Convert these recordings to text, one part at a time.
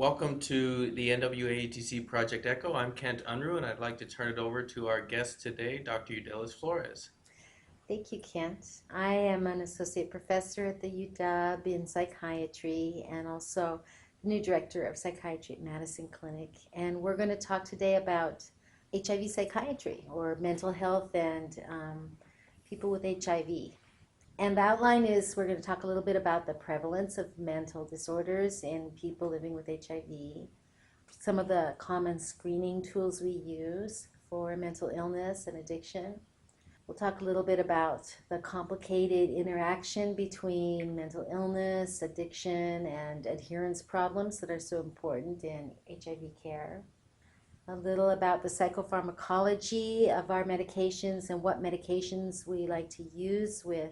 Welcome to the NWAETC Project Echo. I'm Kent Unruh, and I'd like to turn it over to our guest today, Dr. Eudelis Flores. Thank you, Kent. I am an associate professor at the UW in psychiatry and also the new director of psychiatry at Madison Clinic. And we're going to talk today about HIV psychiatry, or mental health and people with HIV. And the outline is we're going to talk a little bit about the prevalence of mental disorders in people living with HIV, some of the common screening tools we use for mental illness and addiction. We'll talk a little bit about the complicated interaction between mental illness, addiction, and adherence problems that are so important in HIV care. A little about the psychopharmacology of our medications and what medications we like to use with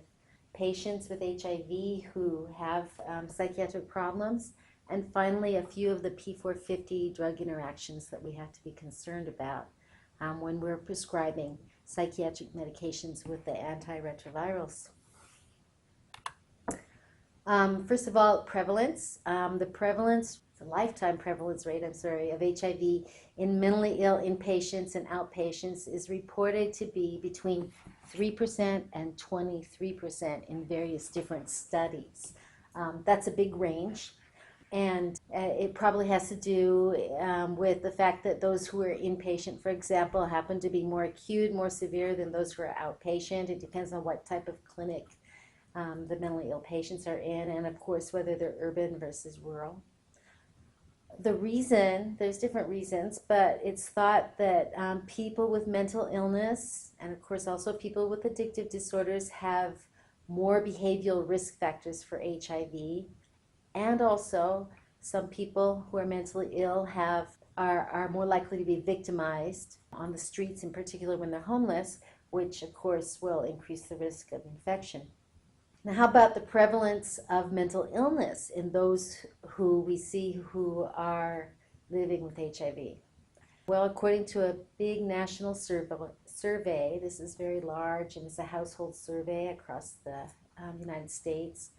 patients with HIV who have psychiatric problems. And finally, a few of the P450 drug interactions that we have to be concerned about when we're prescribing psychiatric medications with the antiretrovirals. First of all, prevalence. The lifetime prevalence rate, of HIV in mentally ill inpatients and outpatients is reported to be between 3% and 23% in various different studies. That's a big range. And it probably has to do with the fact that those who are inpatient, for example, happen to be more acute, more severe than those who are outpatient. It depends on what type of clinic the mentally ill patients are in, and of course, whether they're urban versus rural. The reason, there's different reasons, but it's thought that people with mental illness, and of course also people with addictive disorders, have more behavioral risk factors for HIV. And also, some people who are mentally ill are more likely to be victimized on the streets, in particular when they're homeless, which of course will increase the risk of infection. Now, how about the prevalence of mental illness in those who we see who are living with HIV? Well, according to a big national survey, this is very large and it's a household survey across the United States,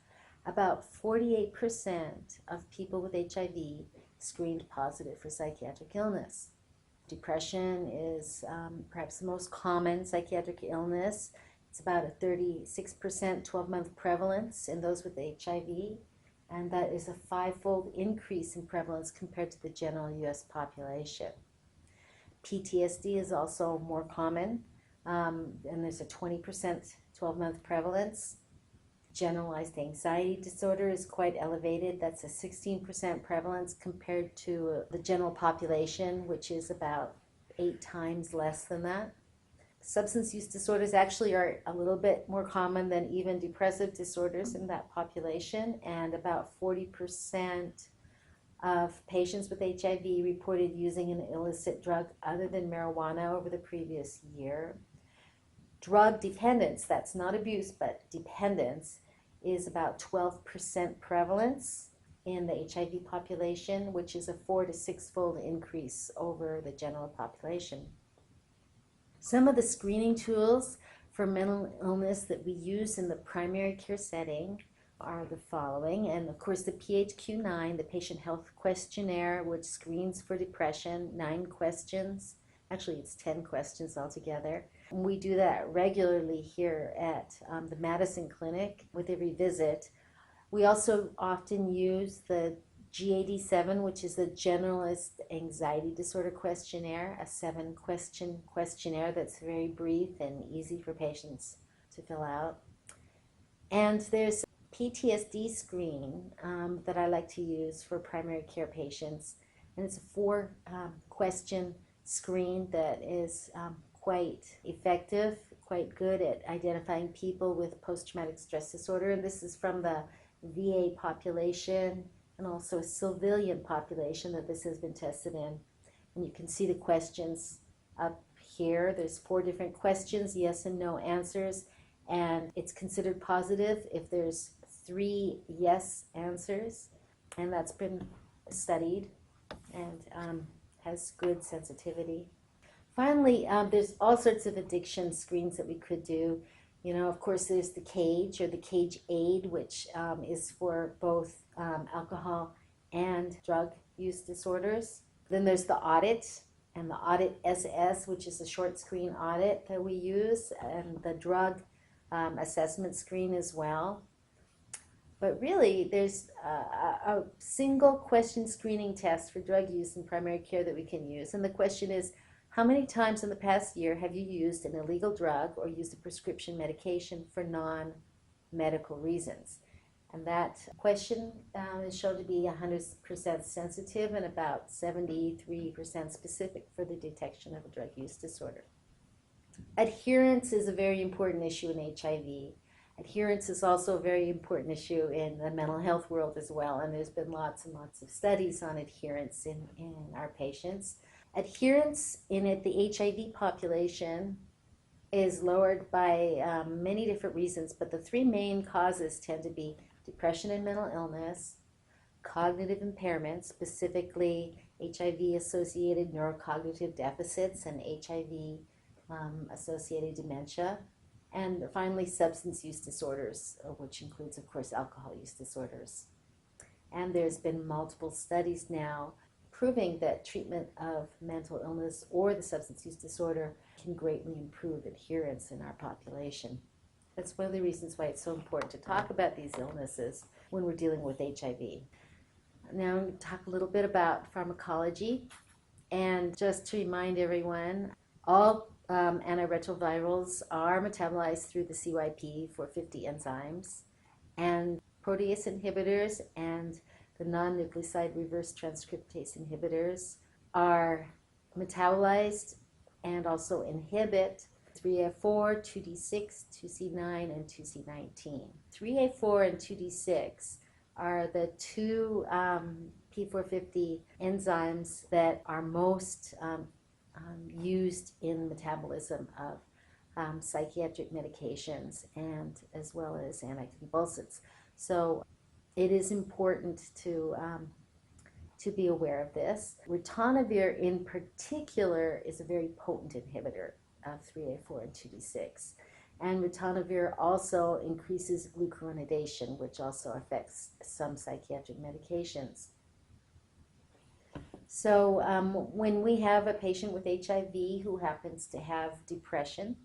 about 48% of people with HIV screened positive for psychiatric illness. Depression is perhaps the most common psychiatric illness. It's about a 36% 12-month prevalence in those with HIV, and that is a 5-fold increase in prevalence compared to the general U.S. population. PTSD is also more common, and there's a 20% 12-month prevalence. Generalized anxiety disorder is quite elevated. That's a 16% prevalence compared to the general population, which is about 8 times less than that. Substance use disorders actually are a little bit more common than even depressive disorders in that population, and about 40% of patients with HIV reported using an illicit drug other than marijuana over the previous year. Drug dependence, that's not abuse, but dependence, is about 12% prevalence in the HIV population, which is a 4 to 6-fold increase over the general population. Some of the screening tools for mental illness that we use in the primary care setting are the following, and of course the PHQ-9, the Patient Health Questionnaire, which screens for depression, 9 questions. Actually, it's 10 questions altogether. And we do that regularly here at the Madison Clinic with every visit. We also often use the GAD-7, which is the Generalist Anxiety Disorder Questionnaire, a 7-question questionnaire that's very brief and easy for patients to fill out. And there's a PTSD screen that I like to use for primary care patients, and it's a 4-question screen that is quite effective, quite good at identifying people with post-traumatic stress disorder. And this is from the VA population and also a civilian population that this has been tested in. And you can see the questions up here. There's 4 different questions, yes and no answers, and it's considered positive if there's 3 yes answers, and that's been studied and has good sensitivity. Finally, there's all sorts of addiction screens that we could do. You know, of course, there's the CAGE or the CAGE-AID, which is for both alcohol and drug use disorders. Then there's the audit, and the audit SS, which is a short screen audit that we use, and the drug assessment screen as well. But really, there's a single question screening test for drug use in primary care that we can use. And the question is, how many times in the past year have you used an illegal drug or used a prescription medication for non-medical reasons? And that question is shown to be 100% sensitive and about 73% specific for the detection of a drug use disorder. Adherence is a very important issue in HIV. Adherence is also a very important issue in the mental health world as well, and there's been lots and lots of studies on adherence in our patients. Adherence in the HIV population is lowered by many different reasons, but the three main causes tend to be depression and mental illness, cognitive impairment, specifically HIV-associated neurocognitive deficits and HIV-associated dementia, and finally substance use disorders, which includes, of course, alcohol use disorders. And there's been multiple studies now proving that treatment of mental illness or the substance use disorder can greatly improve adherence in our population. That's one of the reasons why it's so important to talk about these illnesses when we're dealing with HIV. Now I'm going to talk a little bit about pharmacology. And just to remind everyone, all antiretrovirals are metabolized through the CYP450 enzymes, and protease inhibitors and the non-nucleoside reverse transcriptase inhibitors are metabolized and also inhibit 3A4, 2D6, 2C9, and 2C19. 3A4 and 2D6 are the two P450 enzymes that are most used in metabolism of psychiatric medications and as well as anticonvulsants. So it is important to be aware of this. Ritonavir in particular is a very potent inhibitor of 3A4 and 2D6. And ritonavir also increases glucuronidation, which also affects some psychiatric medications. So when we have a patient with HIV who happens to have depression,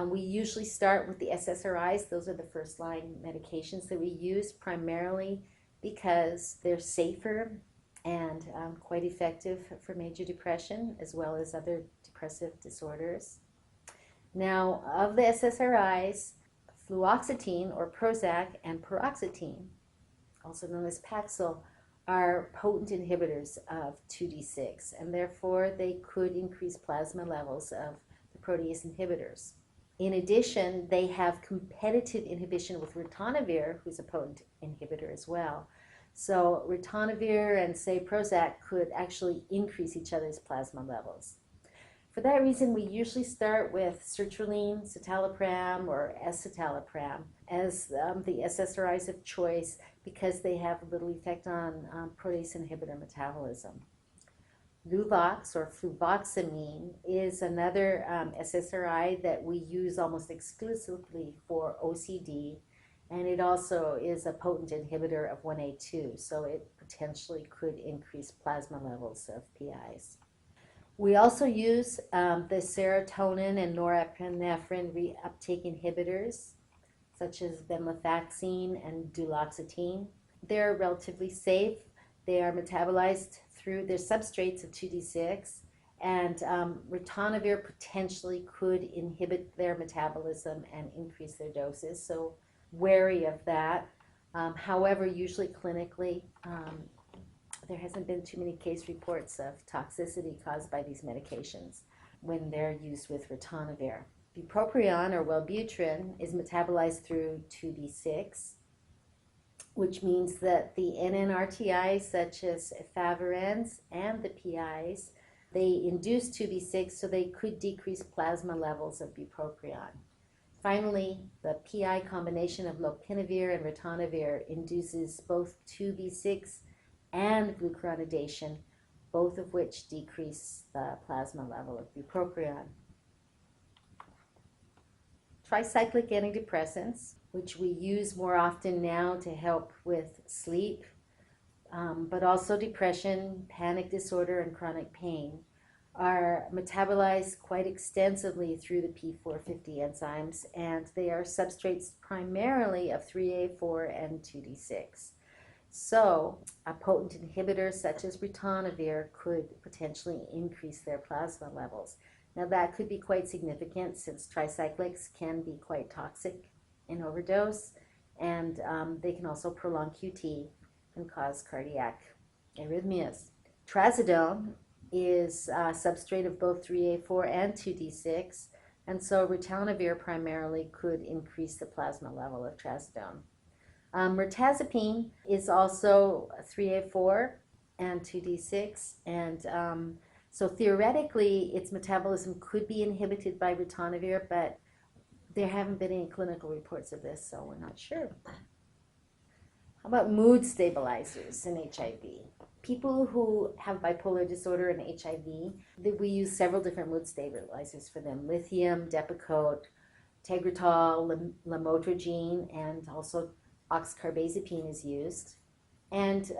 we usually start with the SSRIs. Those are the first line medications that we use, primarily because they're safer and quite effective for major depression as well as other depressive disorders. Now, of the SSRIs, fluoxetine or Prozac and paroxetine, also known as Paxil, are potent inhibitors of 2D6, and therefore they could increase plasma levels of the protease inhibitors. In addition, they have competitive inhibition with ritonavir, who's a potent inhibitor as well. So ritonavir and, say, Prozac could actually increase each other's plasma levels. For that reason, we usually start with sertraline, citalopram, or escitalopram as the SSRIs of choice because they have little effect on protease inhibitor metabolism. Luvox or fluvoxamine is another SSRI that we use almost exclusively for OCD, and it also is a potent inhibitor of 1A2, so it potentially could increase plasma levels of PIs. We also use the serotonin and norepinephrine reuptake inhibitors, such as venlafaxine and duloxetine. They're relatively safe. They are metabolized through their substrates of 2D6, and ritonavir potentially could inhibit their metabolism and increase their doses, so wary of that. However, usually clinically, there hasn't been too many case reports of toxicity caused by these medications when they're used with ritonavir. Bupropion or Wellbutrin is metabolized through 2D6, which means that the NNRTIs such as Efavirenz and the PIs, they induce 2B6, so they could decrease plasma levels of bupropion. Finally, the PI combination of lopinavir and ritonavir induces both 2B6 and glucuronidation, both of which decrease the plasma level of bupropion. Tricyclic antidepressants, which we use more often now to help with sleep, but also depression, panic disorder, and chronic pain are metabolized quite extensively through the P450 enzymes, and they are substrates primarily of 3A4 and 2D6. So, a potent inhibitor such as ritonavir could potentially increase their plasma levels. Now, that could be quite significant since tricyclics can be quite toxic in overdose, and they can also prolong QT and cause cardiac arrhythmias. Trazodone is a substrate of both 3A4 and 2D6, and so ritonavir primarily could increase the plasma level of trazodone. Mirtazapine is also 3A4 and 2D6, and so theoretically its metabolism could be inhibited by ritonavir, but there haven't been any clinical reports of this, so we're not sure. How about mood stabilizers in HIV? People who have bipolar disorder and HIV, we use several different mood stabilizers for them: lithium, Depakote, Tegretol, lamotrigine, and also oxcarbazepine is used. And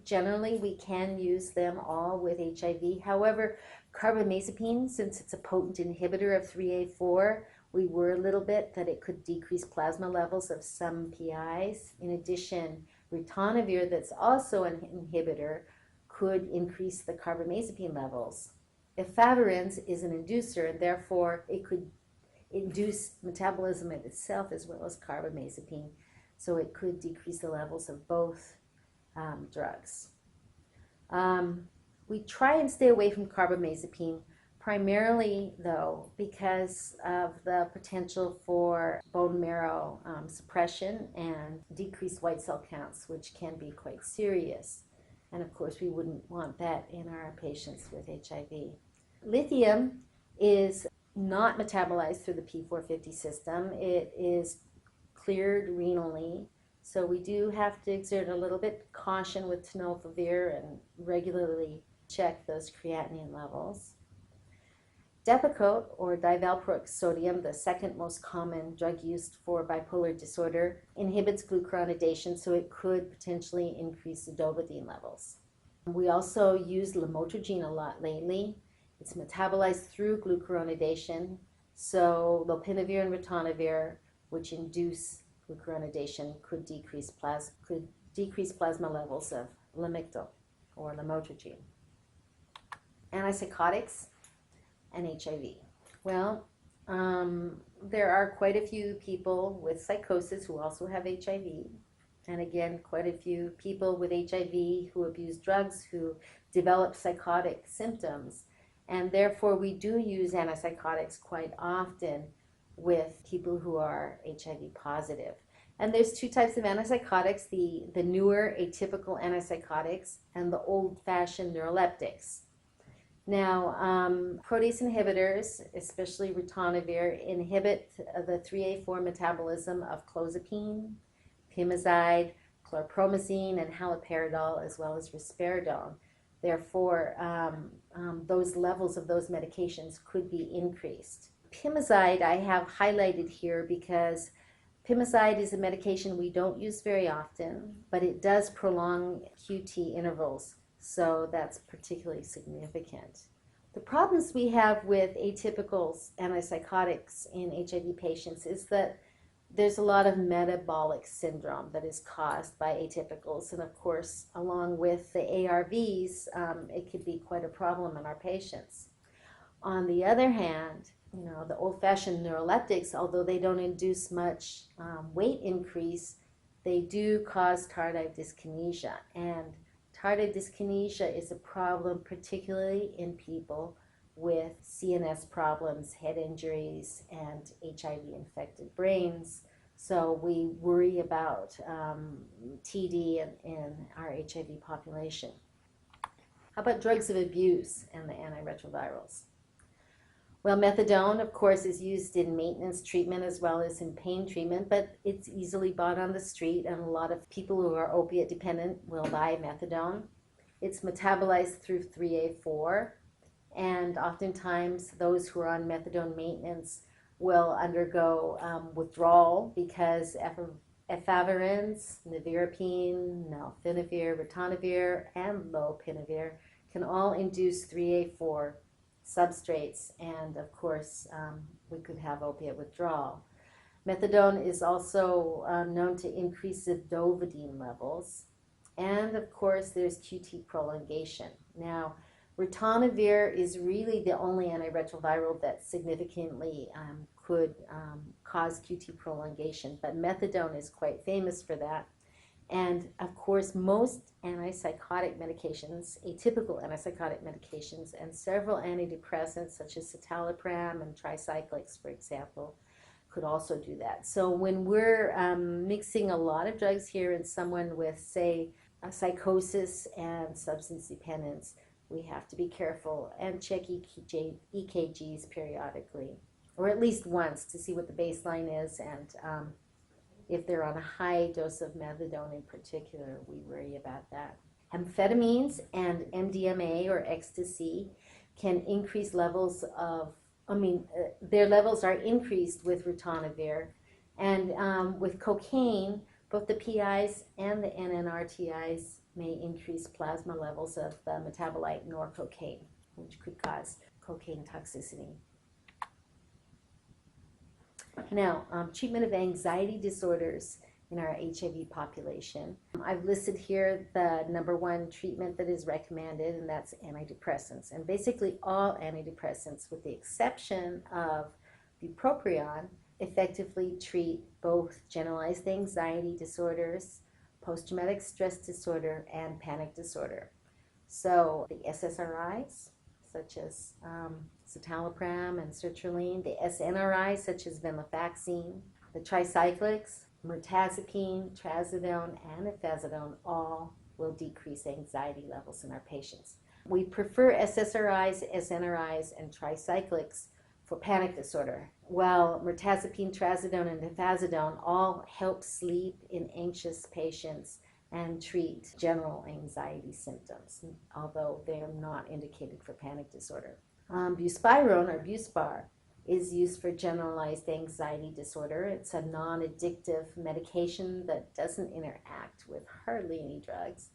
generally, we can use them all with HIV. However, carbamazepine, since it's a potent inhibitor of 3A4, we worry a little bit that it could decrease plasma levels of some PIs. In addition, ritonavir, that's also an inhibitor, could increase the carbamazepine levels. Efavirenz is an inducer, and therefore it could induce metabolism in itself as well as carbamazepine, so it could decrease the levels of both drugs. We try and stay away from carbamazepine, primarily, though, because of the potential for bone marrow suppression and decreased white cell counts, which can be quite serious. And of course, we wouldn't want that in our patients with HIV. Lithium is not metabolized through the P450 system. It is cleared renally, so we do have to exert a little bit caution with tenofovir and regularly check those creatinine levels. Depakote, or divalproic sodium, the second most common drug used for bipolar disorder, inhibits glucuronidation, so it could potentially increase the dobutamine levels. We also use lamotrigine a lot lately. It's metabolized through glucuronidation, so lopinavir and ritonavir, which induce glucuronidation, could decrease plasma levels of lamictal or lamotrigine. Antipsychotics and HIV. Well, there are quite a few people with psychosis who also have HIV, and again, quite a few people with HIV who abuse drugs who develop psychotic symptoms, and therefore we do use antipsychotics quite often with people who are HIV positive. And there's two types of antipsychotics, the newer atypical antipsychotics and the old-fashioned neuroleptics. Now, protease inhibitors, especially ritonavir, inhibit the 3A4 metabolism of clozapine, pimozide, chlorpromazine, and haloperidol, as well as risperidone. Therefore, those levels of those medications could be increased. Pimozide I have highlighted here because pimozide is a medication we don't use very often, but it does prolong QT intervals, so that's particularly significant. The problems we have with atypical antipsychotics in HIV patients is that there's a lot of metabolic syndrome that is caused by atypicals, and of course, along with the ARVs, it could be quite a problem in our patients. On the other hand, the old-fashioned neuroleptics, although they don't induce much weight increase, they do cause tardive dyskinesia, and tardive dyskinesia is a problem particularly in people with CNS problems, head injuries, and HIV-infected brains. So we worry about TD in our HIV population. How about drugs of abuse and the antiretrovirals? Well, methadone, of course, is used in maintenance treatment as well as in pain treatment, but it's easily bought on the street, and a lot of people who are opiate dependent will buy methadone. It's metabolized through 3A4, and oftentimes those who are on methadone maintenance will undergo withdrawal because Efavirenz, nevirapine, nalfinavir, ritonavir, and lopinavir can all induce 3A4 substrates, and of course, we could have opiate withdrawal. Methadone is also known to increase zidovudine levels, and of course, there's QT prolongation. Now, ritonavir is really the only antiretroviral that significantly could cause QT prolongation, but methadone is quite famous for that. And of course, most antipsychotic medications, atypical antipsychotic medications, and several antidepressants such as citalopram and tricyclics, for example, could also do that. So when we're mixing a lot of drugs here in someone with, say, a psychosis and substance dependence, we have to be careful and check EKGs periodically, or at least once, to see what the baseline is, and if they're on a high dose of methadone in particular, we worry about that. Amphetamines and MDMA or ecstasy can increase levels of, their levels are increased with ritonavir, and with cocaine, both the PIs and the NNRTIs may increase plasma levels of the metabolite norcocaine, which could cause cocaine toxicity. Now, treatment of anxiety disorders in our HIV population. I've listed here the #1 treatment that is recommended, and that's antidepressants. And basically all antidepressants, with the exception of bupropion, effectively treat both generalized anxiety disorders, post-traumatic stress disorder, and panic disorder. So the SSRIs, such as citalopram and sertraline, the SNRIs, such as venlafaxine, the tricyclics, mirtazapine, trazodone, and efazidone, all will decrease anxiety levels in our patients. We prefer SSRIs, SNRIs, and tricyclics for panic disorder, while mirtazapine, trazodone, and efazidone all help sleep in anxious patients and treat general anxiety symptoms, although they are not indicated for panic disorder. Buspirone, or Buspar, is used for generalized anxiety disorder. It's a non-addictive medication that doesn't interact with hardly any drugs.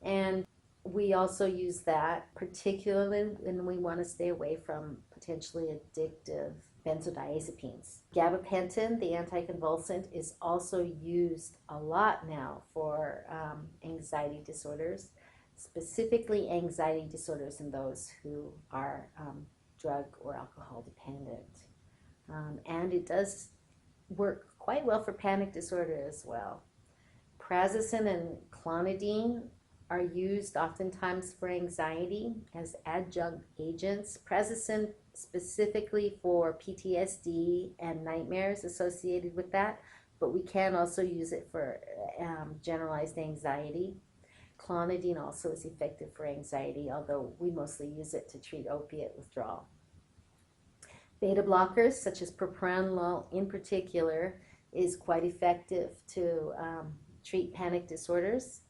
And we also use that particularly when we want to stay away from potentially addictive benzodiazepines. Gabapentin, the anticonvulsant, is also used a lot now for anxiety disorders, specifically anxiety disorders in those who are drug or alcohol dependent. And it does work quite well for panic disorder as well. Prazosin and clonidine are used oftentimes for anxiety as adjunct agents. Prazosin specifically for PTSD and nightmares associated with that, but we can also use it for generalized anxiety. Clonidine also is effective for anxiety, although we mostly use it to treat opiate withdrawal. Beta blockers, such as propranolol in particular, is quite effective to treat panic disorders.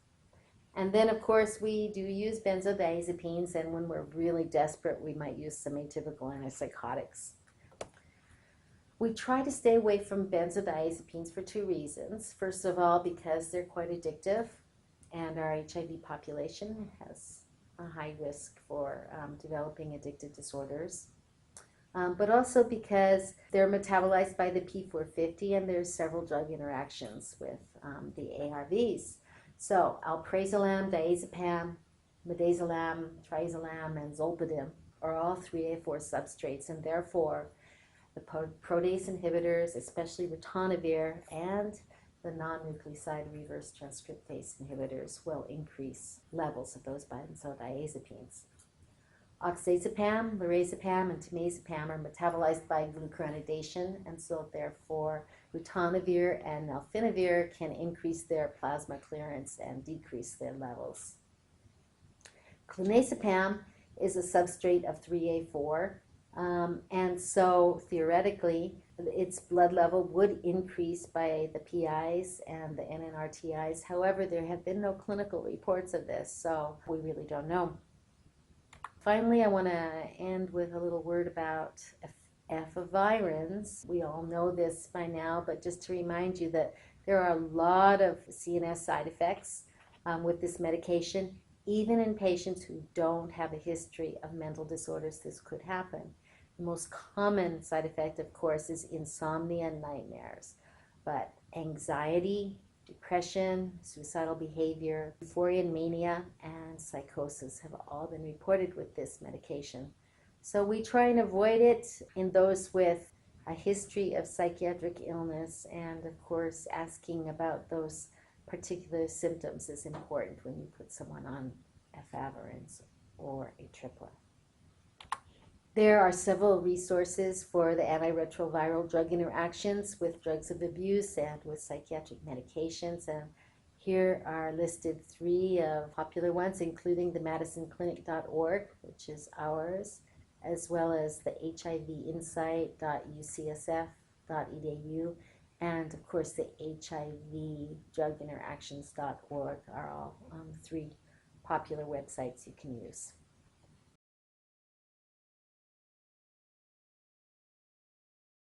And then, of course, we do use benzodiazepines, and when we're really desperate, we might use some atypical antipsychotics. We try to stay away from benzodiazepines for 2 reasons. First of all, because they're quite addictive, and our HIV population has a high risk for developing addictive disorders. But also because they're metabolized by the P450, and there's several drug interactions with the ARVs. So alprazolam, diazepam, midazolam, triazolam, and zolpidem are all 3A4 substrates, and therefore the protease inhibitors, especially ritonavir, and the non-nucleoside reverse transcriptase inhibitors will increase levels of those benzodiazepines. Oxazepam, lorazepam, and temazepam are metabolized by glucuronidation, and so therefore ritonavir and nalfinavir can increase their plasma clearance and decrease their levels. Clonazepam is a substrate of 3A4, and so theoretically its blood level would increase by the PIs and the NNRTIs. However, there have been no clinical reports of this, so we really don't know. Finally, I want to end with a little word about Efavirenz. We all know this by now, but just to remind you that There are a lot of CNS side effects with this medication. Even in patients who don't have a history of mental disorders, this could happen. The most common side effect, of course, is insomnia and nightmares. But anxiety, depression, suicidal behavior, euphoria and mania, and psychosis have all been reported with this medication. So we try and avoid it in those with a history of psychiatric illness, and of course asking about those particular symptoms is important when you put someone on Efavirenz or a triplet. There are several resources for the antiretroviral drug interactions with drugs of abuse and with psychiatric medications, and here are listed 3 popular ones, including the MadisonClinic.org, which is ours, as well as the hivinsight.ucsf.edu, and of course the HIVdruginteractions.org are all 3 popular websites you can use.